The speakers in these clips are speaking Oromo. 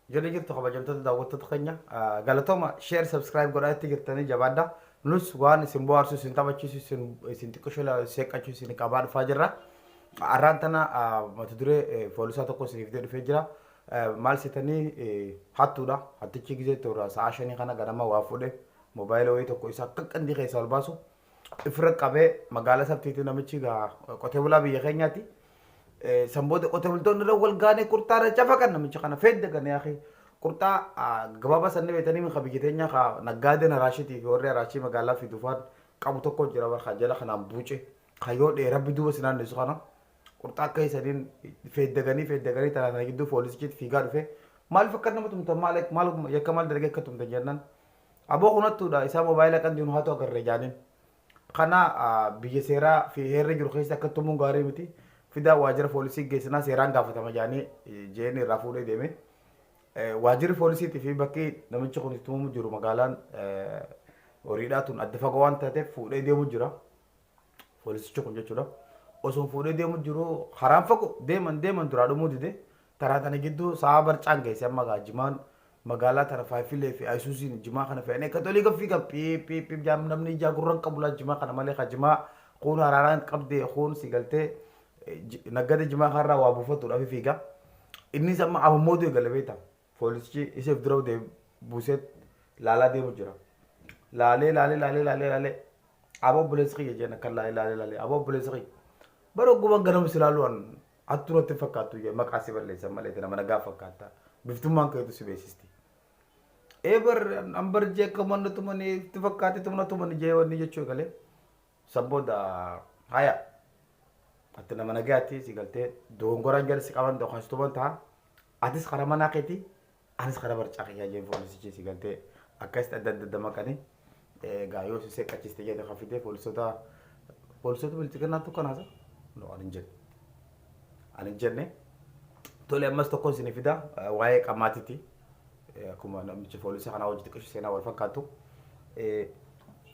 Jadi jirtu kabajamtoota daawwattoota keenya galatooma share subscribe godhaa itti jirtanii jabaadha. Nus waan isin bohaarsu isin taphachiisu isin xiqqoo seeqqachuu isin qabaa dhufaa jirra. Arraan tana mata duree poolisaa tokko isiniif dhufee jira. Maal sitanii hattuudha. Hattichi gizee toora sa'a shanii kana ganama waa fuudhee moobaayila wayii tokko isa akka qandii keessaa ol baasu ifirra qabee magaalaa sabtiitti namichi qotee bulaa biyya keenyaati. Samboota qotee bultoonni irra wal gaanee qurxaarra cafa kan namicha kana fedde kan yaaqi qurxaa gabaabaa sanni beetanii min biyya teenya ka naggaadeen haraashitii fi warri haraashii magaalaa fi dufaan qabu tokko jira barka jala kanaan buuce kayyoo dheerabbi duuba sinaan deessu kana qurxaa akka isaniin feddeganii tanaa gidduu poolisichi fiigaa dhufe maal fakkat nama tumtan maal yakka maal dalagee akka tumtan jennan aboo kunattuudha isaa moobaayila kan diinu haatu agarree jaaniin kana biyya seeraa fi heerri jiru keessa akka tumuun gaarii miti. Fida waajjira poolisii geessinaa seeraan gaafatama jaanii jeen irraa fuudhee deeme. Waajjirri poolisiitii fi bakki namichi kun itti muumu jiru magaalaan horiidhaatuun adda fagoo waan taateef fuudhee deemu jira. Poolisichi kun jechuudha. Osoo fuudhee deemu jiru haraan fagoo deeman duraa dhumuu dide. Taraa tana gidduu sa'a barcaan geesse amma gaajimaan magaalaa tana faayifilee fi ayisuusiin jimaa kana fe'anii akka tolii gaffii piip jaam namni ijaa gurraan qabulaa jimaa kana malee jimaa kuun haraaraan qabdee kuun si galtee. Naggada jimaa kanarraa waa buufattuudhaaf fiigaa. Innis amma abammoo eegale beektaa. Poolisichi iseef dura buuseet laalaa deemu jira. Laalee. Aboo obboleessi kiyya jeen akka laalee. Aboo obboleessi kiyya. Bara ogguma ganama si laaluudhaan hattuu natti fakkaattu jee maqaa si balleessan malee nama nagaa fakkaata. Biftummaan keetu si beeksisti. Ambar jee akka manna tumanii itti fakkaate tumna tumanii jee wanni jechuu eegalee. Sabbooda haya. Ati nama nagaatti si galtee dogongoraan jala si qaban dhokaastuman ta'a. Atis karaa manaa keetii anis karaa barcaa kiyyaa jeen poolisichi si galtee akkasitti adda maqanii gaayoo si seeqqachiste jedhe hafitee poolisoota bilchiginnaattu kanaasa. Ani hin jenne. Tole ammas tokkoon isin fida waa'ee qamaatiiti. Akkuma namichi poolisii kanaa hojii xiqqoo seenaa wal fakkaatu.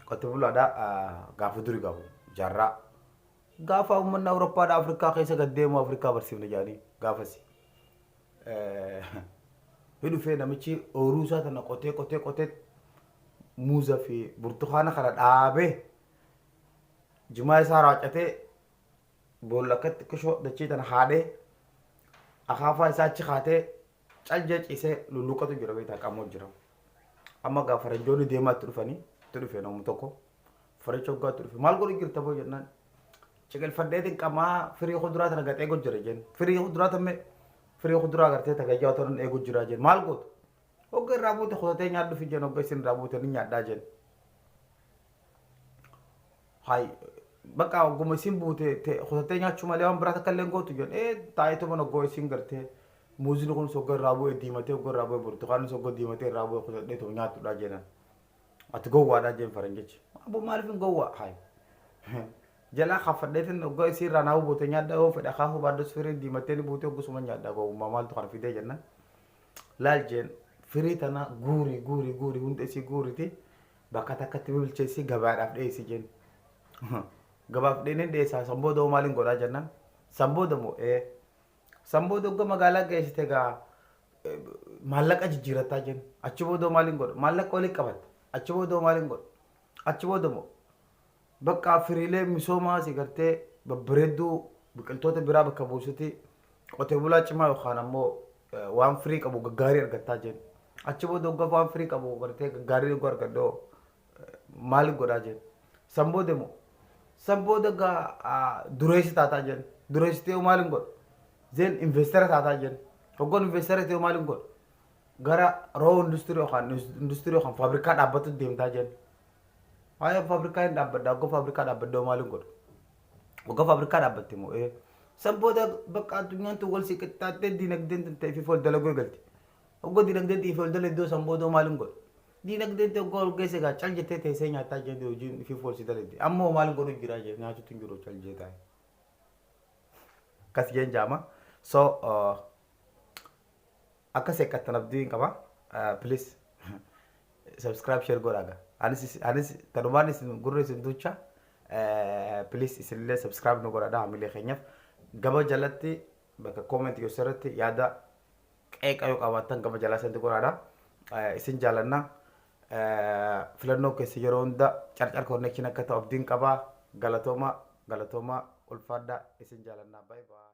Qote bulaadhaa gaafa durii gaafu jaarraa. Gaafa uummanni Awurooppaadhaa Afrikaa keessa gad deemu Afrikaa barsiifne jaanii gaafasi. Dhufee namichi ooyiruu isaa tana qotee muuzaa fi burtukaana kana dhaabee jimaa isaa raawwatee boolla akkatti xiqqoo dachee tana haadhee akaafaa isaa achi kaatee callee ciisee lulluqatu jira beektaa qamoo jira. Amma gaafa faranjoonni deemaa itti dhufanii itti dhufee namni tokko faricha hoggaa itti dhufe maal godhu jirta boo jennaan. Cekal faddeetiin qamaa firii kuduraa tana gatee eegu jira jeen. Firii kuduraa gartee tagayyaa tolan eegu jira jeen. Maal gootu? Hogga irraa buute kutatee nyaadhu fi jeen hogga isin irraa buute ni nyaadhaa jeen. Hayi bakka hogguma isin buute kutatee nyaachuu malee waan biraa takka illee gootu jeen. Taa'eetu mana hoggoo isin gartee muuziin kun hogga irraa bu'ee diimatee hogga irraa bu'ee burtukaannis hogga diimatee irraa bu'ee kutatee nyaatudha jeenan. Ati gowwaadhaa jeen faranjichi. Abbo maaliif hin gowwaa? Hayi. Jala khafadheetin hoggaa isii irraa naa buute nyaadhaa yoo fedha kaafu baaddos firii diimatee ni buute hoggusuma nyaadhaa gowwummaa maaltu kana fidee jennan. Laal jeen firii tana guuri hunda isii guuriti bakka takkatti bilcheessi gabaadhaaf dhiyeessi jeen. Gabaaf dhiyeessin dhiyeessaa sambooda hoo maaliin godhaa jennan. Sambooda moo sambooda hogga magaalaa geessite gaa maallaqa jijjiirataa jeen. Achi booda hoo maaliin godha maallaqa waliin qabatte. Achi booda hoo maaliin godha. Achi booda moo bakka firiilee misoomaa si gartee babbareedduu biqiltoota biraa bakka buusutti qotee bulaa cimaa yookaan ammoo waan firii qabu gaggaarii argattaa jeen. Achi booda hoggaa waan firii qabu gartee gaggaarii hoggaa argadhoo maal godhaa jeen. Sambooda moo sambooda gaa dureessi taataa jeen. Dureessi ta'uu maaliin godha. Zeen investara taataa jeen. Hoggoon investara ta'uu maaliin godha. Gara roo industirii yookaan faabrikaa dhaabbatu deemtaa jeen. Haya fabrikaa hin dhaabbadha hogga fabrikaa dhaabbadhoo maaliin godha. Hogga fabrikaa dhaabbatte moo sambooda bakka addunyaan tu wal siqixxaattee diinagdeen ta'ee fi fool dalagoo eegalti. Hogga diinagdeen ta'ee fi fool dalagdoo sambooda maaliin godha. Diinagdeen ta'ee hogga ol geesse gaa cal jettee teessee nyaataa jette hojiin fi fool si dalagde. Ammoo maaliin godhu jira jee nyaachuutu hin jiru cal jeetaa. Akkas jeen jaama. So akka seeqqattan abdii hin qaba. Please subscribe share godhaaga. Anis tanumaan isin gurra isin duucha. Please isinillee subscribe nu godhadhaa hamilee keenyaaf. Gaba jalatti bakka comment yoo sirriitti yaada qeeqa yoo qabaattan gama jalaa santi qoraadha. Isin jaalanna. Filannoo keessa yeroo hunda carcar connection akka ta'u abdiin qabaa. Galatooma ulfaadhaa isin jaalannaa. Bye bye.